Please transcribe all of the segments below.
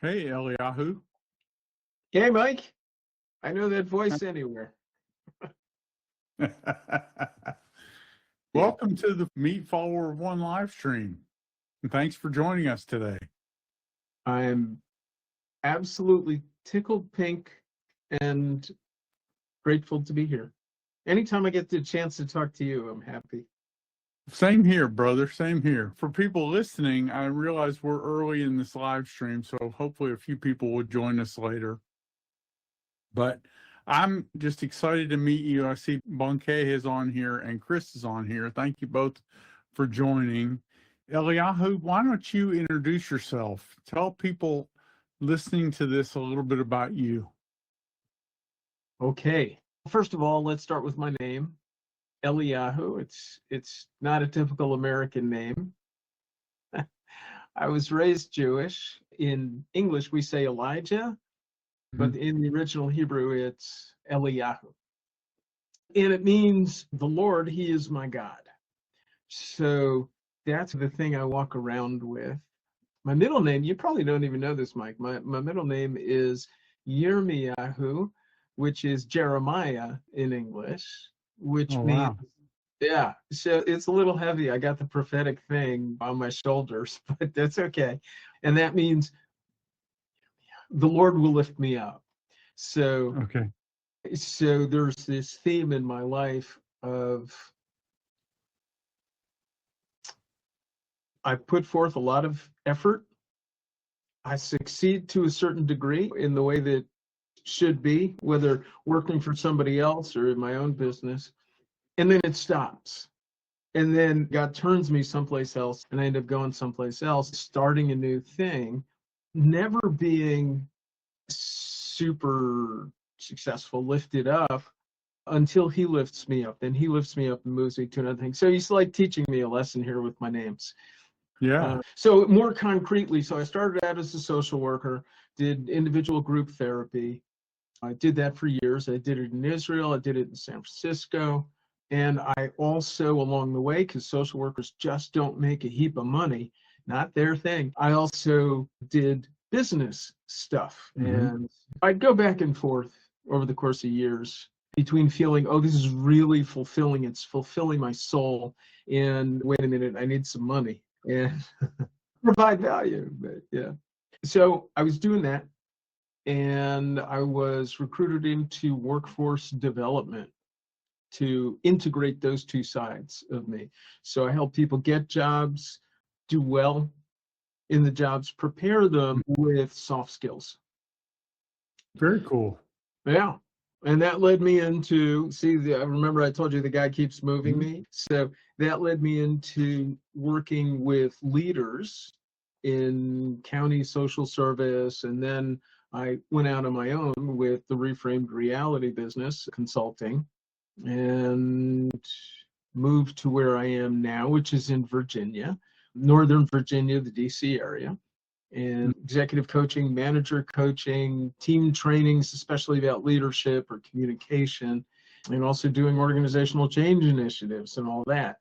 Hey, Eliyahu. Hey, Mike. I know that voice anywhere. Welcome to the Meet Fo1 live stream. And thanks for joining us today. I'm absolutely tickled pink and grateful to be here. Anytime I get the chance to talk to you, I'm happy. Same here, brother. Same here. For people listening, I realize we're early in this live stream, so hopefully a few people will join us later. But I'm just excited to meet you. I see Bunke is on here and Chris is on here. Thank you both for joining. Eliyahu, why don't you introduce yourself? Tell people listening to this a little bit about you. Okay. First of all, let's start with my name, Eliyahu. It's not a typical American name. I was raised Jewish. In English, we say Elijah, but in the original Hebrew, it's Eliyahu. And it means the Lord, He is my God. So that's the thing I walk around with. My middle name, you probably don't even know this, Mike. My middle name is Yirmiyahu, which is Jeremiah in English, which means, yeah, so it's a little heavy. I got the prophetic thing on my shoulders, but that's okay. And that means the Lord will lift me up. So, so there's this theme in my life of I put forth a lot of effort. I succeed to a certain degree in the way that should be, whether working for somebody else or in my own business. And then it stops. And then God turns me someplace else and I end up going someplace else, starting a new thing, never being super successful, lifted up until He lifts me up. Then He lifts me up and moves me to another thing. So He's like teaching me a lesson here with my names. Yeah. So more concretely, so I started out as a social worker, did individual group therapy. I did that for years. I did it in Israel. I did it in San Francisco. And I also, along the way, because social workers just don't make a heap of money, not their thing, I also did business stuff. And I'd go back and forth over the course of years between feeling, oh, this is really fulfilling. It's fulfilling my soul. And wait a minute, I need some money and provide value. But yeah. So I was doing that. And I was recruited into workforce development to integrate those two sides of me. So I help people get jobs, do well in the jobs, prepare them with soft skills. Very cool. Yeah. And that led me into, I remember I told you the guy keeps moving me. So that led me into working with leaders in county social service. And then I went out on my own with the Reframed Reality business consulting and moved to where I am now, which is in Virginia, Northern Virginia, the DC area. And executive coaching, manager coaching, team trainings, especially about leadership or communication, and also doing organizational change initiatives and all that.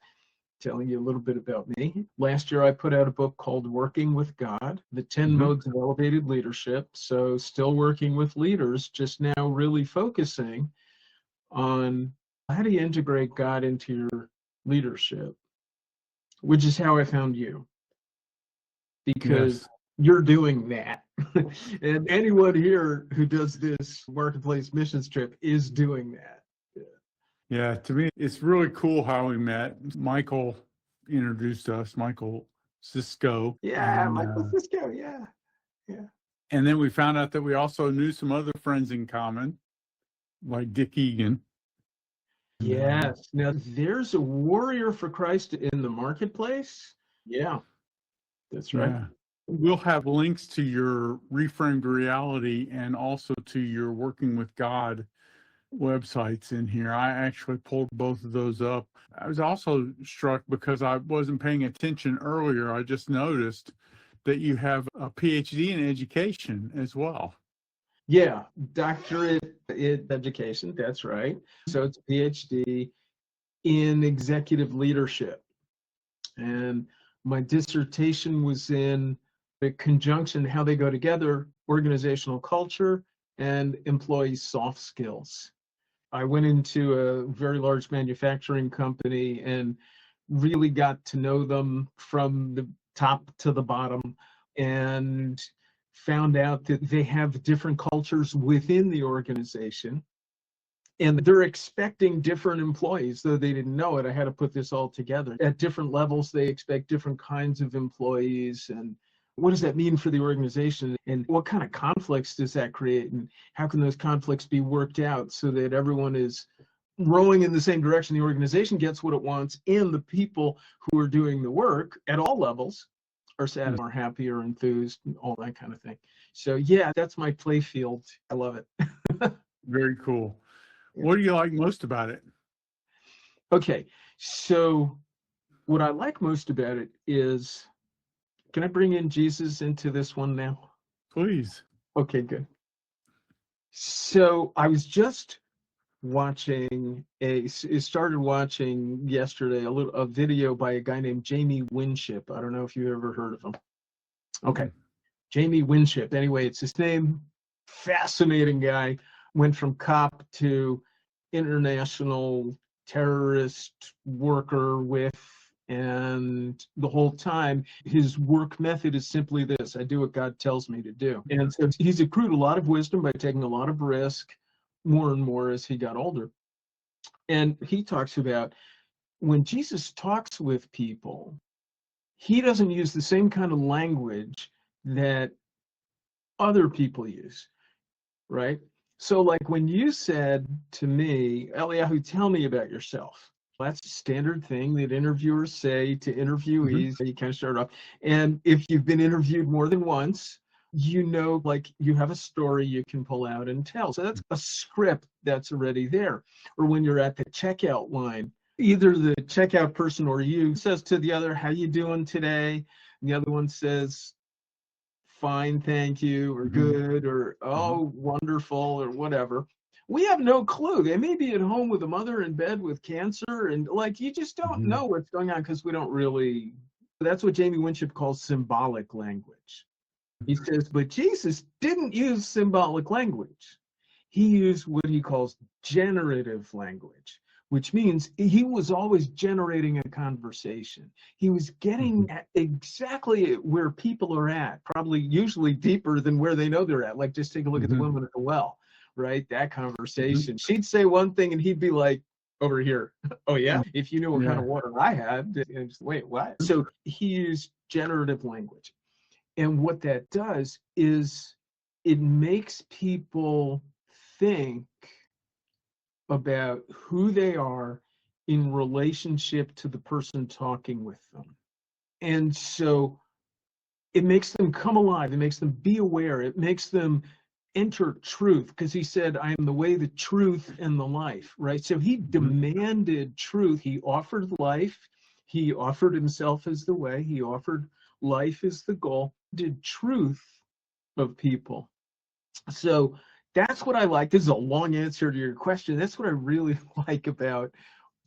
Telling you a little bit about me. Last year, I put out a book called Working with God, the 10 Modes of Elevated Leadership. So still working with leaders, just now really focusing on how do you integrate God into your leadership, which is how I found you. Because you're doing that. And anyone here who does this marketplace missions trip is doing that. Yeah, to me, it's really cool how we met. Michael introduced us, Michael Cisco. Yeah, Michael Cisco, yeah. And then we found out that we also knew some other friends in common, like Dick Egan. Yes. Now, there's a warrior for Christ in the marketplace. Yeah, that's right. Yeah. We'll have links to your Reframed Reality and also to your Working with God websites in here. I actually pulled both of those up. I was also struck because I wasn't paying attention earlier. I just noticed that you have a PhD in education as well. Yeah, doctorate in education, that's right. So it's a PhD in executive leadership. And my dissertation was in the conjunction, how they go together, organizational culture, and employee soft skills. I went into a very large manufacturing company and really got to know them from the top to the bottom, and found out that they have different cultures within the organization. And they're expecting different employees, though they didn't know it. I had to put this all together. At different levels, they expect different kinds of employees. And what does that mean for the organization? And what kind of conflicts does that create? And how can those conflicts be worked out so that everyone is rowing in the same direction, the organization gets what it wants, and the people who are doing the work at all levels are sad, are happy, or enthused, all that kind of thing. So yeah, that's my play field. I love it. Very cool. What do you like most about it? Okay, so what I like most about it is, can I bring in Jesus into this one now? Please. Okay, good. So I was just started watching yesterday a video by a guy named Jamie Winship. I don't know if you ever heard of him. Okay, Jamie Winship. Anyway, it's his name. Fascinating guy. Went from cop to international terrorist worker with, and the whole time his work method is simply this: I do what God tells me to do. And so he's accrued a lot of wisdom by taking a lot of risk, more and more as he got older. And he talks about when Jesus talks with people, he doesn't use the same kind of language that other people use, right? So like when you said to me, Eliyahu, tell me about yourself. That's a standard thing that interviewers say to interviewees. You kind of start off. And if you've been interviewed more than once, you know, like you have a story you can pull out and tell. So that's a script that's already there. Or when you're at the checkout line, either the checkout person or you says to the other, how you doing today? And the other one says, fine, thank you, or good, or oh, wonderful, or whatever. We have no clue. They may be at home with a mother in bed with cancer, and like you just don't know what's going on because we don't really. That's what Jamie Winship calls symbolic language. He says, but Jesus didn't use symbolic language. He used what he calls generative language, which means he was always generating a conversation. He was getting at exactly where people are at, probably usually deeper than where they know they're at. Like just take a look at the woman at the well, right? That conversation. She'd say one thing and he'd be like, over here. Oh yeah? If you knew what kind of water I had, and just, wait, what? So he used generative language. And what that does is it makes people think about who they are in relationship to the person talking with them. And so it makes them come alive. It makes them be aware. It makes them enter truth, because he said, I am the way, the truth, and the life, right? So he demanded truth. He offered life. He offered himself as the way. He offered life as the goal. Did truth of people. So that's what I like. This is a long answer to your question. That's what I really like about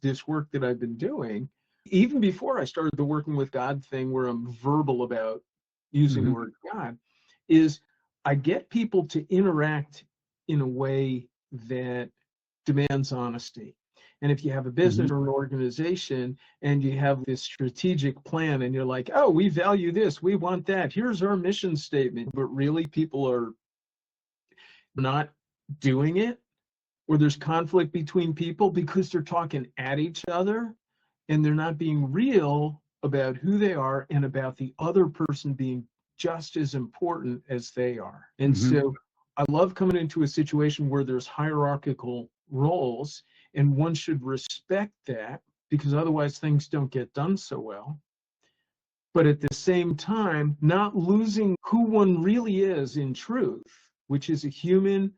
this work that I've been doing. Even before I started the working with God thing, where I'm verbal about using the word God, is I get people to interact in a way that demands honesty. And if you have a business or an organization and you have this strategic plan and you're like, oh, we value this, we want that, here's our mission statement, but really people are not doing it, or there's conflict between people because they're talking at each other and they're not being real about who they are and about the other person being just as important as they are. And so I love coming into a situation where there's hierarchical roles, and one should respect that because otherwise things don't get done so well. But at the same time, not losing who one really is in truth, which is a human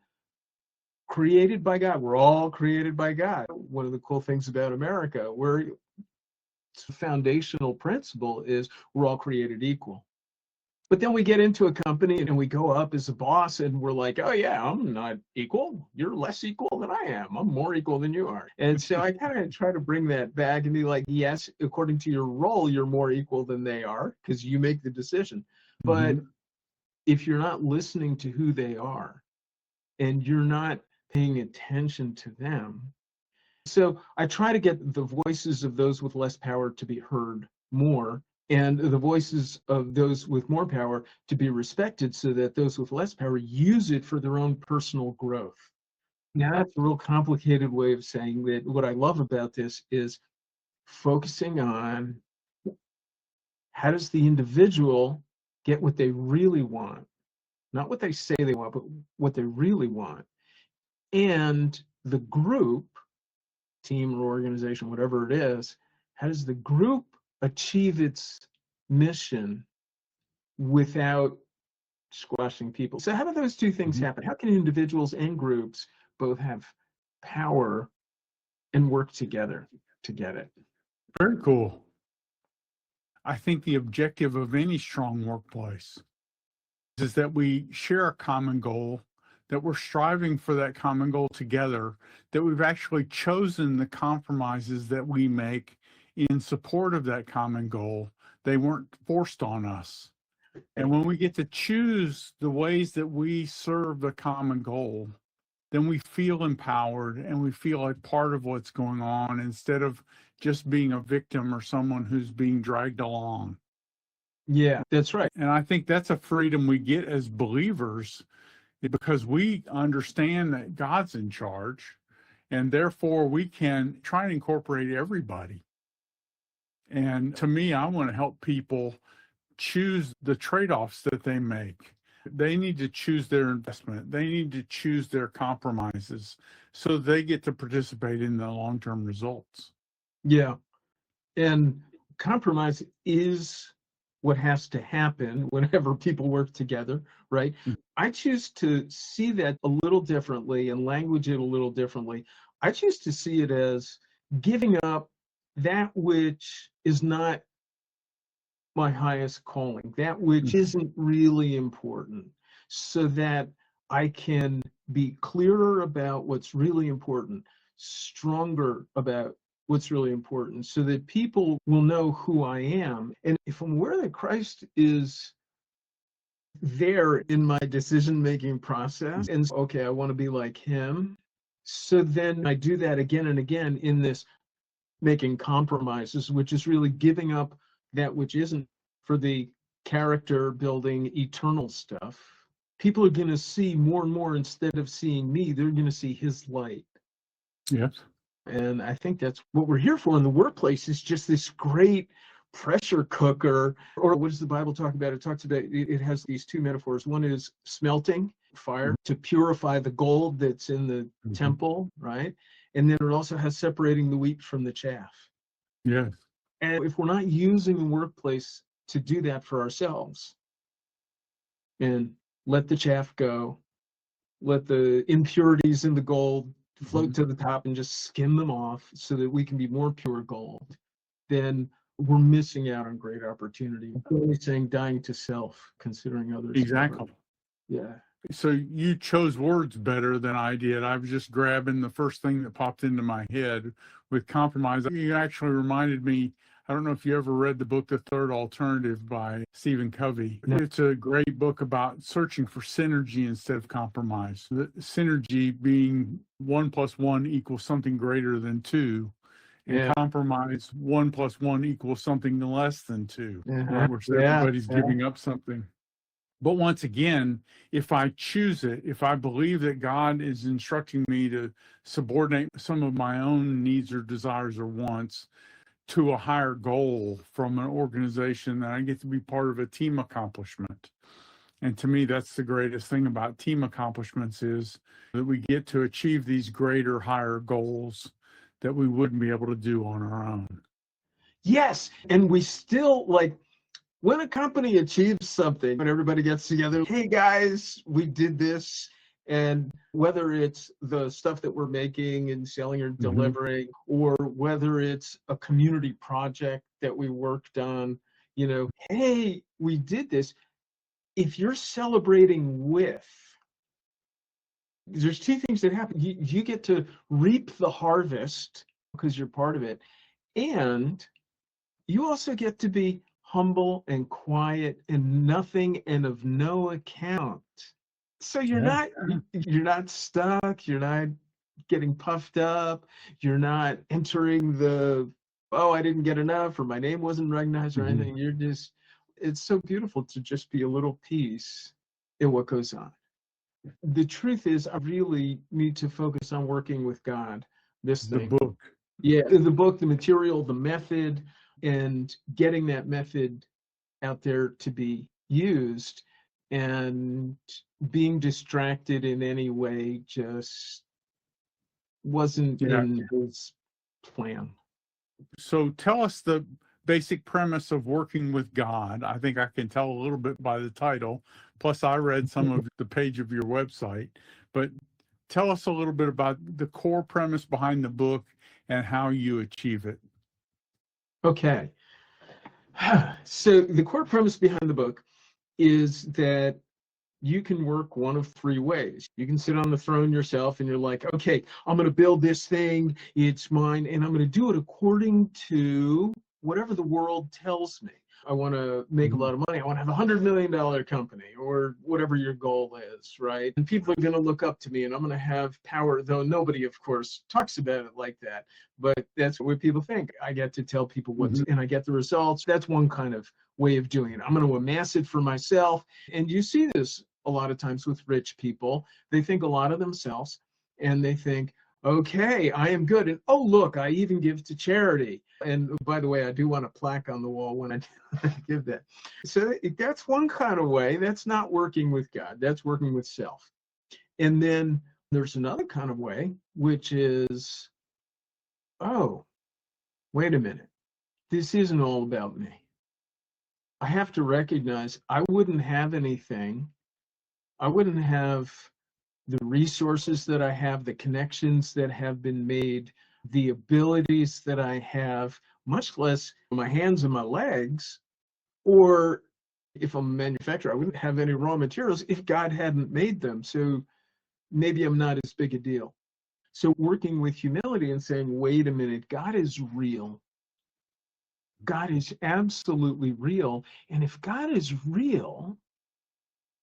created by God. We're all created by God. One of the cool things about America, where the foundational principle is we're all created equal. But then we get into a company and we go up as a boss and we're like, oh yeah, I'm not equal. You're less equal than I am. I'm more equal than you are. And so I kind of try to bring that back and be like, yes, according to your role, you're more equal than they are because you make the decision. But Mhm. if you're not listening to who they are and you're not paying attention to them, so I try to get the voices of those with less power to be heard more, and the voices of those with more power to be respected, so that those with less power use it for their own personal growth. Now, that's a real complicated way of saying that what I love about this is focusing on how does the individual get what they really want, not what they say they want, but what they really want. And the group, team or organization, whatever it is, how does the group achieve its mission without squashing people? So how do those two things Mhm. happen? How can individuals and groups both have power and work together to get it? Very cool. I think the objective of any strong workplace is that we share a common goal, that we're striving for that common goal together, that we've actually chosen the compromises that we make in support of that common goal. They weren't forced on us. And when we get to choose the ways that we serve the common goal, then we feel empowered and we feel like part of what's going on instead of just being a victim or someone who's being dragged along. Yeah, that's right. And I think that's a freedom we get as believers because we understand that God's in charge and therefore we can try and incorporate everybody. And to me, I want to help people choose the trade-offs that they make. They need to choose their investment. They need to choose their compromises so they get to participate in the long-term results. Yeah. And compromise is what has to happen whenever people work together, right? I choose to see that a little differently and language it a little differently. I choose to see it as giving up that which is not my highest calling, that which isn't really important, so that I can be clearer about what's really important, stronger about what's really important, so that people will know who I am. And if I'm aware that Christ is there in my decision-making process, and okay, I want to be like him, so then I do that again and again in this making compromises, which is really giving up that which isn't for the character building eternal stuff. People are going to see more and more, instead of seeing me, they're going to see his light. Yes. And I think that's what we're here for in the workplace, is just this great pressure cooker. Or what does the Bible talk about? It talks about, it has these two metaphors. One is smelting fire to purify the gold that's in the temple, right? And then it also has separating the wheat from the chaff. Yes. And if we're not using the workplace to do that for ourselves and let the chaff go, let the impurities in the gold float to the top and just skim them off so that we can be more pure gold, then we're missing out on great opportunity. I'm only saying dying to self, considering others. Exactly. Yeah. So you chose words better than I did. I was just grabbing the first thing that popped into my head with compromise. You actually reminded me, I don't know if you ever read the book, The Third Alternative by Stephen Covey. No. It's a great book about searching for synergy instead of compromise. The synergy being 1 + 1 = something greater than 2. And compromise, 1 + 1 = something less than 2, where everybody's giving up something. But once again, if I choose it, if I believe that God is instructing me to subordinate some of my own needs or desires or wants to a higher goal from an organization, then I get to be part of a team accomplishment. And to me, that's the greatest thing about team accomplishments, is that we get to achieve these greater, higher goals that we wouldn't be able to do on our own. Yes. And we still, like, when a company achieves something, when everybody gets together, hey guys, we did this. And whether it's the stuff that we're making and selling or delivering, or whether it's a community project that we worked on, you know, hey, we did this. If you're celebrating with, there's two things that happen. You get to reap the harvest because you're part of it. And you also get to be humble and quiet and nothing and of no account. So you're Yeah. not stuck, you're not getting puffed up, you're not entering the, oh, I didn't get enough or my name wasn't recognized or Mhm. anything. You're just, it's so beautiful to just be a little piece in what goes on. The truth is, I really need to focus on working with God, this The thing. book. Yeah, the book, the material, the method, and getting that method out there to be used, and being distracted in any way just wasn't Yeah. in his plan. So tell us the basic premise of working with God. I think I can tell a little bit by the title. Plus, I read some of the page of your website. But tell us a little bit about the core premise behind the book and how you achieve it. Okay. So the core premise behind the book is that you can work one of three ways. You can sit on the throne yourself and you're like, okay, I'm going to build this thing. It's mine. And I'm going to do it according to whatever the world tells me. I want to make a lot of money. I want to have $100 million company or whatever your goal is, right? And people are going to look up to me and I'm going to have power, though nobody, of course, talks about it like that. But that's what people think. I get to tell people what to, and I get the results. That's one kind of way of doing it. I'm going to amass it for myself. And you see this a lot of times with rich people. They think a lot of themselves and they think, okay, I am good. And oh, look, I even give to charity. And by the way, I do want a plaque on the wall when I give that. So that's one kind of way. That's not working with God. That's working with self. And then there's another kind of way, which is, oh, wait a minute. This isn't all about me. I have to recognize I wouldn't have anything. I wouldn't have the resources that I have, the connections that have been made, the abilities that I have, much less my hands and my legs, or if I'm a manufacturer, I wouldn't have any raw materials if God hadn't made them. So maybe I'm not as big a deal. So working with humility and saying, wait a minute, God is real. God is absolutely real. And if God is real,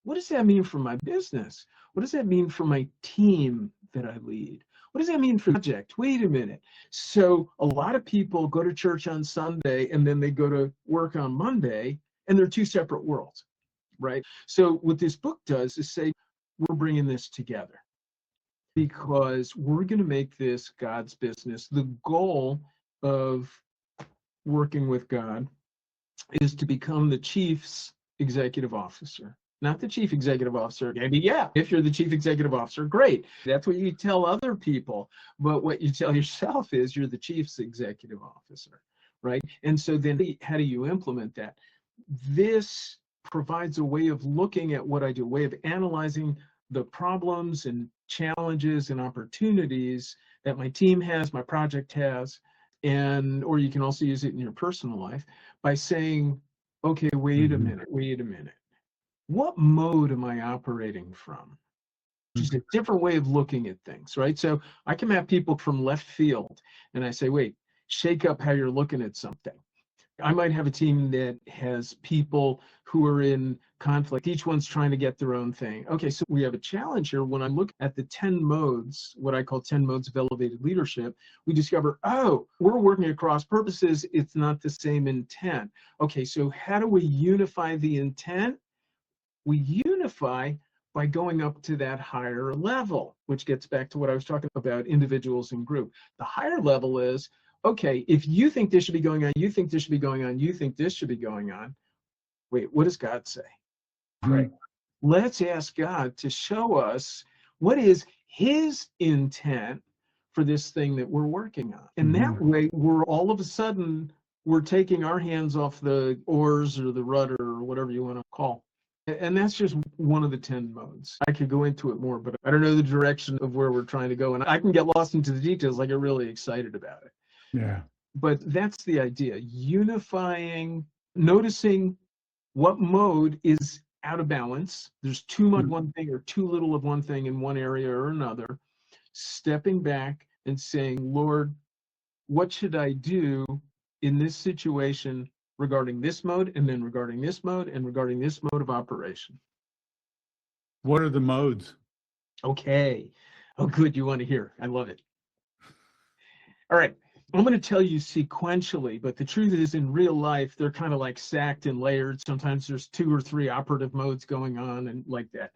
what does that mean for my business? What does that mean for my team that I lead? What does that mean for the project? Wait a minute. So a lot of people go to church on Sunday and then they go to work on Monday, and they're two separate worlds, right? So what this book does is say, we're bringing this together because we're going to make this God's business. The goal of working with God is to become the chief's executive officer, not the chief executive officer. Maybe, yeah, if you're the chief executive officer, great. That's what you tell other people. But what you tell yourself is you're the chief's executive officer, right? And so then how do you implement that? This provides a way of looking at what I do, a way of analyzing the problems and challenges and opportunities that my team has, my project has, and or you can also use it in your personal life by saying, okay, wait a minute. What mode am I operating from? Just a different way of looking at things, right? So I can have people from left field and I say, wait, shake up how you're looking at something. I might have a team that has people who are in conflict. Each one's trying to get their own thing. Okay, so we have a challenge here. When I look at the 10 modes, what I call 10 modes of elevated leadership, we discover, oh, we're working across purposes. It's not the same intent. Okay, so how do we unify the intent? We unify by going up to that higher level, which gets back to what I was talking about, individuals and group. The higher level is, okay, if you think this should be going on, you think this should be going on, you think this should be going on, wait, what does God say? Right. Let's ask God to show us what is his intent for this thing that we're working on. And that way, we're all of a sudden, we're taking our hands off the oars or the rudder or whatever you want to call. And that's just one of the 10 modes. I could go into it more, but I don't know the direction of where we're trying to go. And I can get lost into the details. I get really excited about it. Yeah. But that's the idea. Unifying, noticing what mode is out of balance. There's too much one thing or too little of one thing in one area or another. Stepping back and saying, Lord, what should I do in this situation regarding this mode, and then regarding this mode, and regarding this mode of operation. What are the modes? Okay. Oh, good. You want to hear. I love it. All right. I'm going to tell you sequentially, but the truth is in real life, they're kind of like stacked and layered. Sometimes there's 2 or 3 operative modes going on and like that.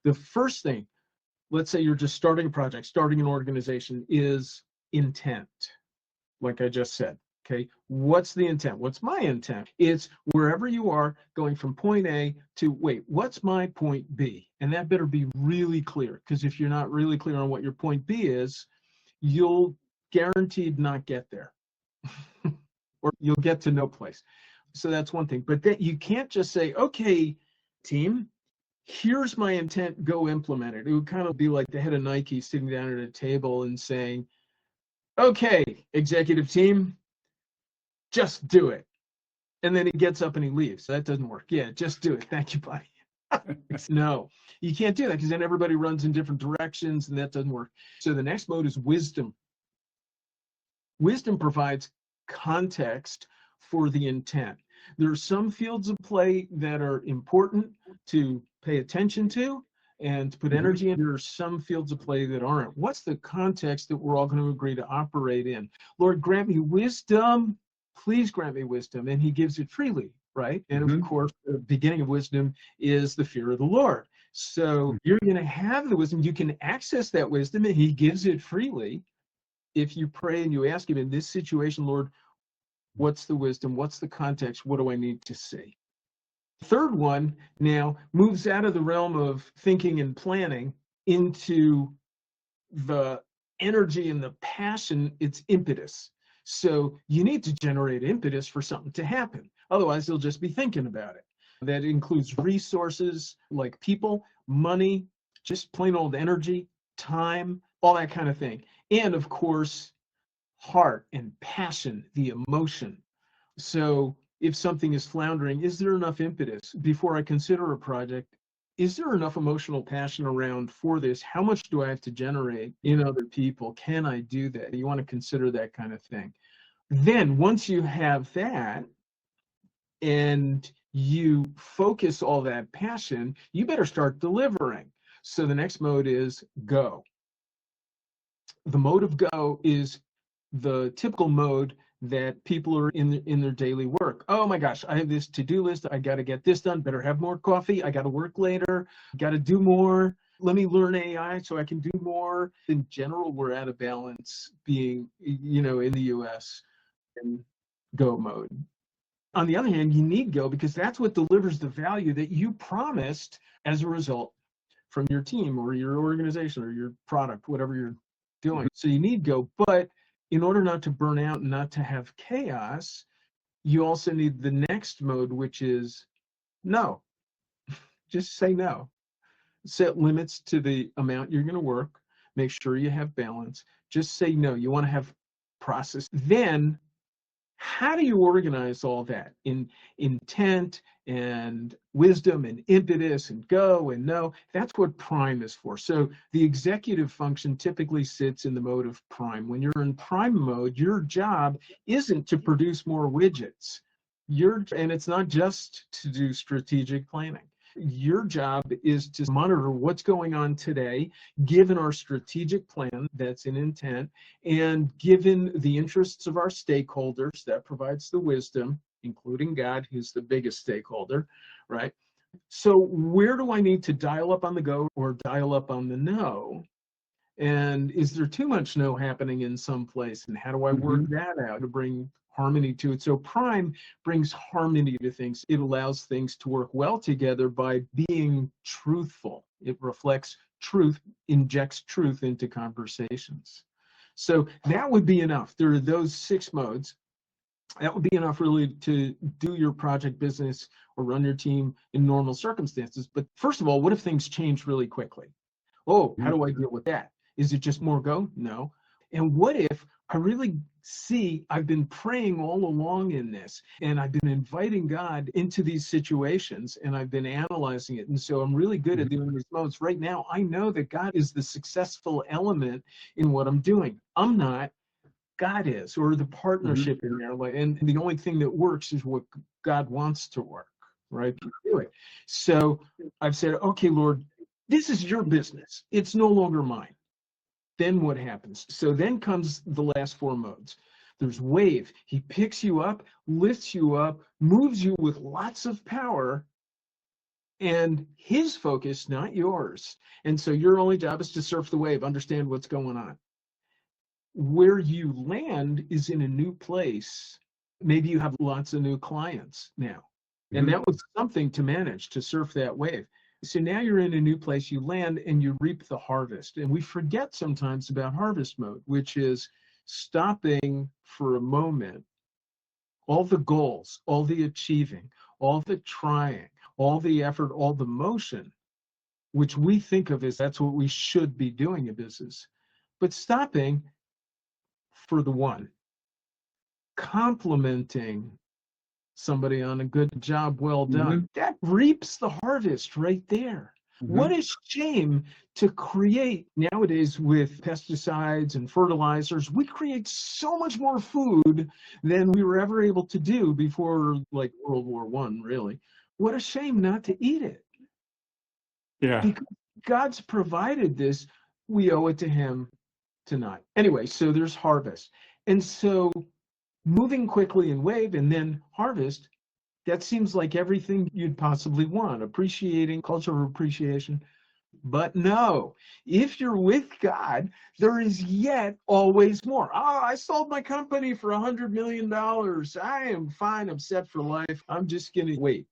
The first thing, let's say you're just starting a project, starting an organization, is intent, like I just said. Okay, what's the intent? What's my intent? It's wherever you are going from point A to, wait, what's my point B? And that better be really clear, because if you're not really clear on what your point B is, you'll guaranteed not get there. Or you'll get to no place. So that's one thing. But that you can't just say, okay, team, here's my intent, go implement it. It would kind of be like the head of Nike sitting down at a table and saying, okay, executive team, just do it. And then he gets up and he leaves. That doesn't work. Yeah, just do it. Thank you, buddy. No, you can't do that, because then everybody runs in different directions and that doesn't work. So the next mode is wisdom. Wisdom provides context for the intent. There are some fields of play that are important to pay attention to and to put energy in. There are some fields of play that aren't. What's the context that we're all going to agree to operate in? Lord, grant me wisdom. Please grant me wisdom. And he gives it freely, right? And of course, the beginning of wisdom is the fear of the Lord. So you're going to have the wisdom. You can access that wisdom, and he gives it freely. If you pray and you ask him, in this situation, Lord, what's the wisdom? What's the context? What do I need to see? Third one now moves out of the realm of thinking and planning into the energy and the passion. It's impetus. So you need to generate impetus for something to happen. Otherwise, you'll just be thinking about it. That includes resources like people, money, just plain old energy, time, all that kind of thing. And of course, heart and passion, the emotion. So if something is floundering, is there enough impetus before I consider a project? Is there enough emotional passion around for this? How much do I have to generate in other people? Can I do that? You want to consider that kind of thing. Then once you have that and you focus all that passion, you better start delivering. So the next mode is go. The mode of go is the typical mode that people are in their daily work. Oh my gosh, I have this to-do list. I got to get this done. Better have more coffee. I got to work later. Got to do more. Let me learn AI so I can do more. In general, we're out of balance being, in the US in go mode. On the other hand, you need go because that's what delivers the value that you promised as a result from your team or your organization or your product, whatever you're doing. So you need go, but in order not to burn out and not to have chaos, you also need the next mode, which is no. Just say no. Set limits to the amount you're going to work. Make sure you have balance. Just say no. You want to have process. Then how do you organize all that in intent and wisdom and impetus and go and no? That's what prime is for. So the executive function typically sits in the mode of prime. When you're in prime mode, your job isn't to produce more widgets. And it's not just to do strategic planning. Your job is to monitor what's going on today, given our strategic plan that's in intent, and given the interests of our stakeholders, that provides the wisdom, including God, who's the biggest stakeholder, right? So where do I need to dial up on the go or dial up on the no? And is there too much no happening in some place? And how do I work that out to bring harmony to it? So prime brings harmony to things. It allows things to work well together by being truthful. It reflects truth, injects truth into conversations. So that would be enough. There are those 6 modes. That would be enough really to do your project business or run your team in normal circumstances. But first of all, what if things change really quickly? Oh, how do I deal with that? Is it just more go? No. And what if I really see I've been praying all along in this, and I've been inviting God into these situations, and I've been analyzing it. And so I'm really good at doing these modes. Right now, I know that God is the successful element in what I'm doing. I'm not. God is, or the partnership in there. Like, and the only thing that works is what God wants to work, right? Do it. So I've said, okay, Lord, this is your business. It's no longer mine. Then what happens? So then comes the last four modes. There's wave. He picks you up, lifts you up, moves you with lots of power, and his focus, not yours. And so your only job is to surf the wave, understand what's going on. Where you land is in a new place. Maybe you have lots of new clients now. And that was something to manage, to surf that wave. So now you're in a new place, you land and you reap the harvest. And we forget sometimes about harvest mode, which is stopping for a moment, all the goals, all the achieving, all the trying, all the effort, all the motion, which we think of as that's what we should be doing in business. But stopping for the one, complimenting somebody on a good job well done, that reaps the harvest right there. What a shame to create nowadays with pesticides and fertilizers. We create so much more food than we were ever able to do before, like World War I, really. What a shame not to eat it. Yeah. Because God's provided this, we owe it to him to not. Anyway, so there's harvest. And so moving quickly in wave and then harvest, that seems like everything you'd possibly want, appreciating, cultural appreciation. But no, if you're with God, there is yet always more. Oh, I sold my company for $100 million. I am fine. I'm set for life. I'm just going to wait.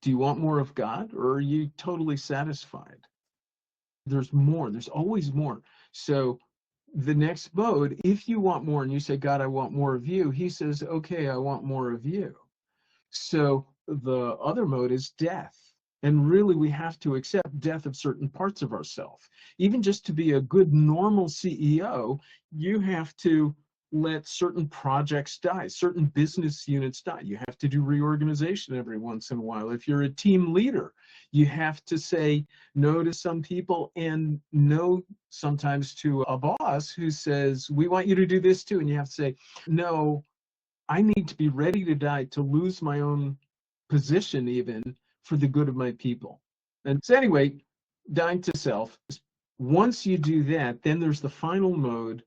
Do you want more of God, or are you totally satisfied? There's more. There's always more. So the next mode, if you want more and you say, God, I want more of you, he says, okay, I want more of you. So the other mode is death. And really, we have to accept death of certain parts of ourselves. Even just to be a good, normal CEO, you have to let certain projects die, certain business units die. You have to do reorganization every once in a while. If you're a team leader, you have to say no to some people and no sometimes to a boss who says, we want you to do this too. And you have to say, no, I need to be ready to die, to lose my own position even for the good of my people. And so anyway, dying to self. Once you do that, then there's the final mode,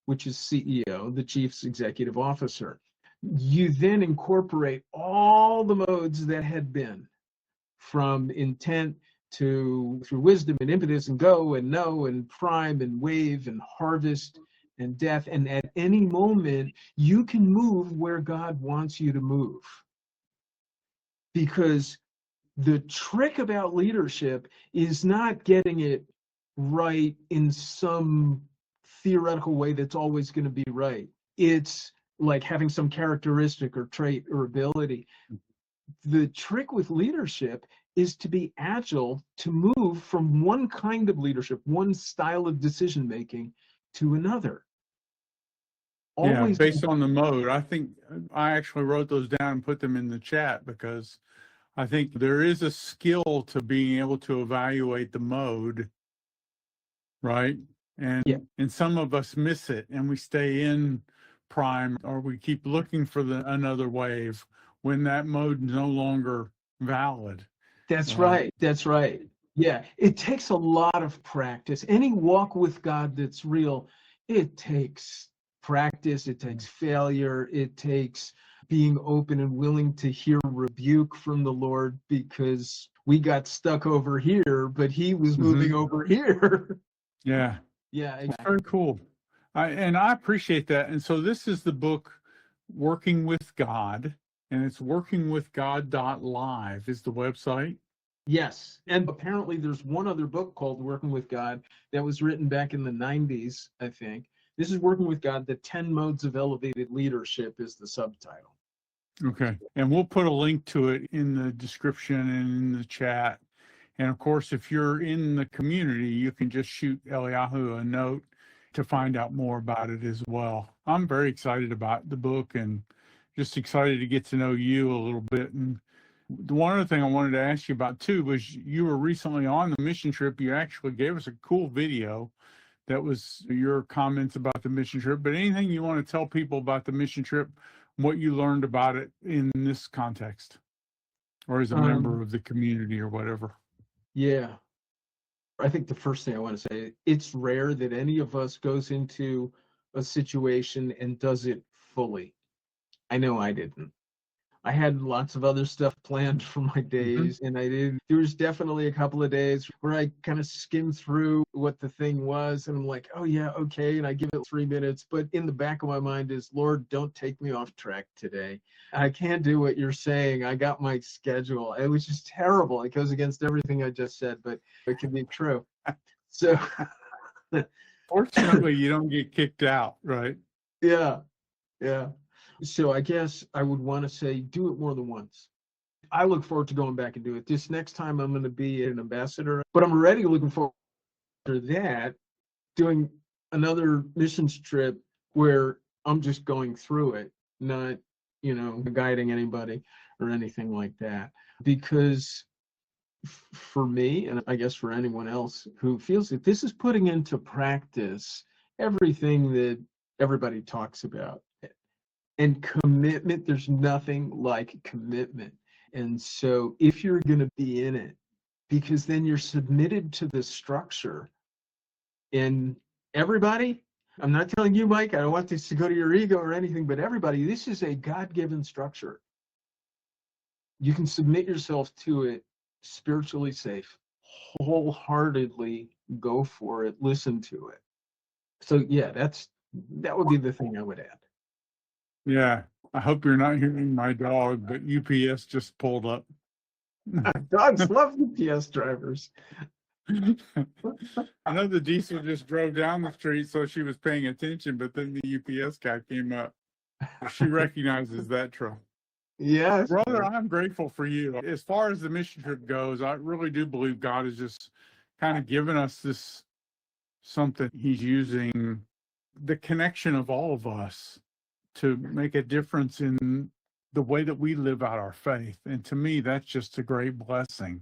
which is CEO, the Chief Executive Officer. You then incorporate all the modes that had been, from intent to through wisdom and impetus and go and know and prime and wave and harvest and death. And at any moment, you can move where God wants you to move. Because the trick about leadership is not getting it right in some theoretical way that's always going to be right. It's like having some characteristic or trait or ability. The trick with leadership is to be agile, to move from one kind of leadership, one style of decision making to another. Always. Yeah, based on the mode. I think I actually wrote those down and put them in the chat because I think there is a skill to being able to evaluate the mode, right? And and some of us miss it and we stay in prime, or we keep looking for another wave when that mode is no longer valid. That's right. That's right. Yeah, it takes a lot of practice. Any walk with God that's real, it takes practice, it takes failure, it takes being open and willing to hear rebuke from the Lord, because we got stuck over here, but he was moving over here. Yeah. Yeah, exactly. It's very cool. And I appreciate that. And so this is the book, Working with God, and it's workingwithgod.live is the website. Yes. And apparently there's one other book called Working with God that was written back in the 90s, I think. This is Working with God, the 10 Modes of Elevated Leadership is the subtitle. Okay. And we'll put a link to it in the description and in the chat. And of course, if you're in the community, you can just shoot Eliyahu a note to find out more about it as well. I'm very excited about the book and just excited to get to know you a little bit. And the one other thing I wanted to ask you about too was you were recently on the mission trip. You actually gave us a cool video That was your comments about the mission trip. But anything you want to tell people about the mission trip, what you learned about it in this context, or as a member of the community or whatever? Yeah. I think the first thing I want to say, it's rare that any of us goes into a situation and does it fully. I know I didn't. I had lots of other stuff planned for my days, and I did. There was definitely a couple of days where I kind of skimmed through what the thing was, and I'm like, oh yeah, okay, and I give it 3 minutes. But in the back of my mind is, Lord, don't take me off track today. I can't do what you're saying. I got my schedule. It was just terrible. It goes against everything I just said, but it can be true. So, Fortunately, you don't get kicked out, right? yeah, yeah. So I guess I would want to say do it more than once. I look forward to going back and do it. This next time I'm going to be an ambassador, but I'm already looking forward to that, doing another missions trip where I'm just going through it, not, guiding anybody or anything like that. Because for me, and I guess for anyone else who feels that this is putting into practice everything that everybody talks about. And commitment, there's nothing like commitment. And so if you're going to be in it, because then you're submitted to the structure, and everybody, I'm not telling you, Mike, I don't want this to go to your ego or anything, but everybody, this is a God-given structure. You can submit yourself to it, spiritually safe, wholeheartedly go for it, listen to it. So yeah, that would be the thing I would add. Yeah. I hope you're not hearing my dog, but UPS just pulled up. Dogs love UPS drivers. I know the diesel just drove down the street, so she was paying attention, but then the UPS guy came up. She recognizes that truck. Yes. Brother, I'm grateful for you. As far as the mission trip goes, I really do believe God has just kind of given us this something. He's using the connection of all of us to make a difference in the way that we live out our faith. And to me, that's just a great blessing.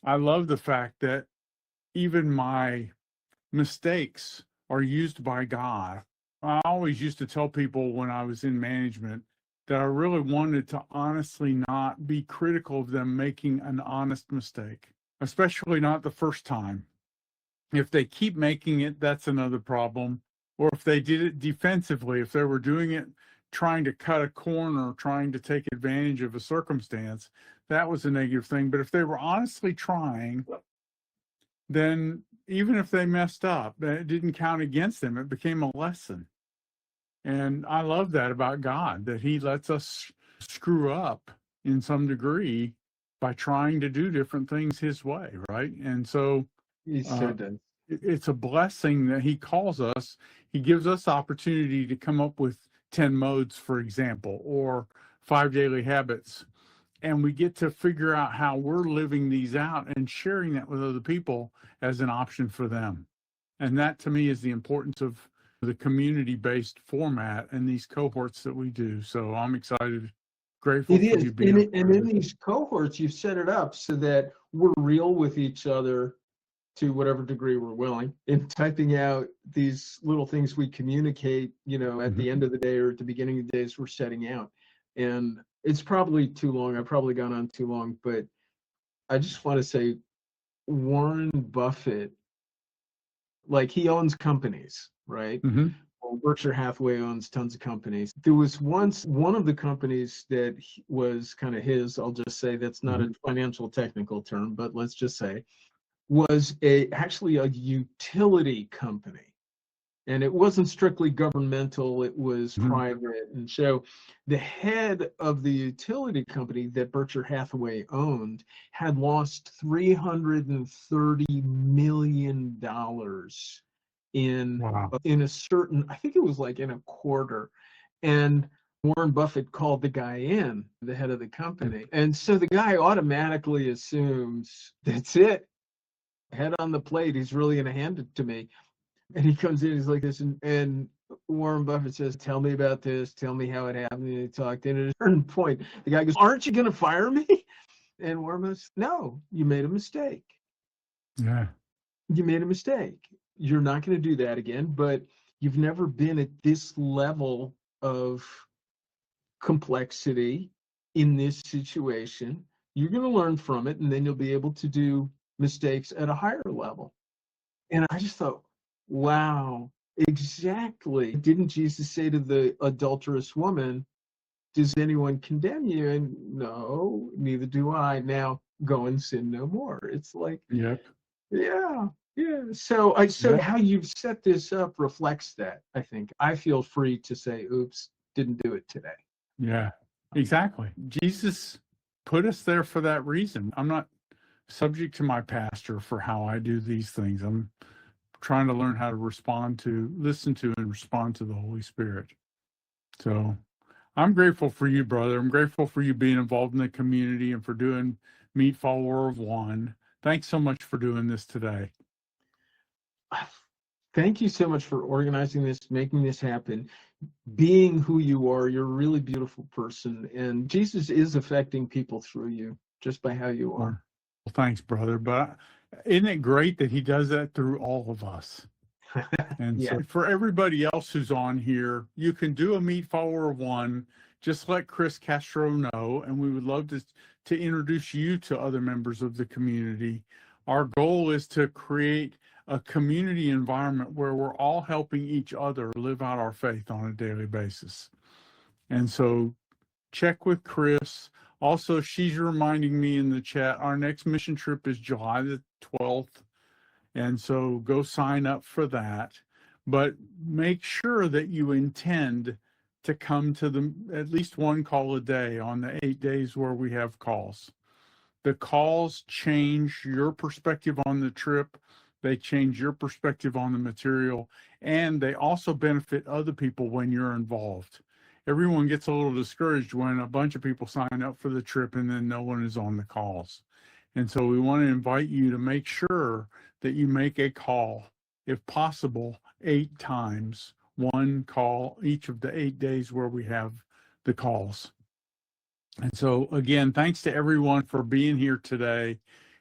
I love the fact that even my mistakes are used by God. I always used to tell people when I was in management that I really wanted to honestly not be critical of them making an honest mistake, especially not the first time. If they keep making it, that's another problem. Or if they did it defensively, if they were doing it trying to cut a corner, trying to take advantage of a circumstance, that was a negative thing. But if they were honestly trying, then even if they messed up, it didn't count against them. It became a lesson. And I love that about God, that he lets us screw up in some degree by trying to do different things his way, right? And so it's a blessing that he calls us. He gives us opportunity to come up with 10 modes, for example, or 5 daily habits. And we get to figure out how we're living these out and sharing that with other people as an option for them. And that to me is the importance of the community-based format and these cohorts that we do. So I'm excited, grateful for you being. And in these cohorts, you've set it up so that we're real with each other to whatever degree we're willing in typing out these little things we communicate, at the end of the day or at the beginning of the days we're setting out. And it's probably too long. I've probably gone on too long, but I just want to say Warren Buffett, like he owns companies, right? Well, Berkshire Hathaway owns tons of companies. There was once one of the companies that was kind of his, I'll just say that's not a financial technical term, but let's just say, was actually a utility company. And it wasn't strictly governmental, it was private. And so the head of the utility company that Berkshire Hathaway owned had lost $330 million in a certain, I think it was like in a quarter. And Warren Buffett called the guy in, the head of the company. And so the guy automatically assumes, that's it, head on the plate, he's really going to hand it to me. And he comes in, he's like this, and Warren Buffett says, tell me about this, tell me how it happened. And they talked, and at a certain point, the guy goes, aren't you going to fire me? And Warren Buffett says, no, you made a mistake. Yeah. You made a mistake. you're not going to do that again, but you've never been at this level of complexity in this situation. You're going to learn from it, and then you'll be able to do mistakes at a higher level. And I just thought, wow, exactly. Didn't Jesus say to the adulterous woman, does anyone condemn you? And no, neither do I. Now go and sin no more. It's like, Yep. yeah, yeah. So how you've set this up reflects that, I think. I feel free to say, oops, didn't do it today. Yeah, exactly. Jesus put us there for that reason. I'm not subject to my pastor for how I do these things. I'm trying to learn how to listen to, and respond to the Holy Spirit. So I'm grateful for you, brother. I'm grateful for you being involved in the community and for doing Meet Follower of One. Thanks so much for doing this today. Thank you so much for organizing this, making this happen, being who you are. You're a really beautiful person, and Jesus is affecting people through you just by how you are. Well, thanks, brother. But isn't it great that he does that through all of us? And Yeah. so for everybody else who's on here, you can do a Meet Follower of One. Just let Chris Castro know, and we would love to introduce you to other members of the community. Our goal is to create a community environment where we're all helping each other live out our faith on a daily basis. And so check with Chris. Also, she's reminding me in the chat, our next mission trip is July the 12th. And so go sign up for that. But make sure that you intend to come to at least one call a day on the 8 days where we have calls. The calls change your perspective on the trip. They change your perspective on the material, and they also benefit other people when you're involved. Everyone gets a little discouraged when a bunch of people sign up for the trip and then no one is on the calls. And so we want to invite you to make sure that you make a call, if possible, 8 times, one call each of the 8 days where we have the calls. And so, again, thanks to everyone for being here today,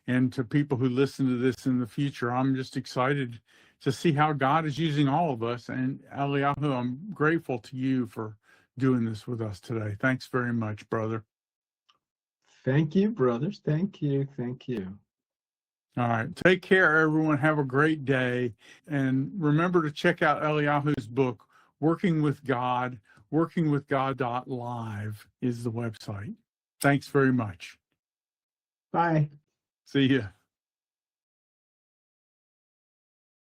and to people who listen to this in the future. I'm just excited to see how God is using all of us. And Eliyahu, I'm grateful to you for doing this with us today. Thanks very much, brother. Thank you, brothers. Thank you. Thank you. All right. Take care, everyone. Have a great day. And remember to check out Eliyahu's book, Working with God. WorkingWithGod.live is the website. Thanks very much. Bye. See ya.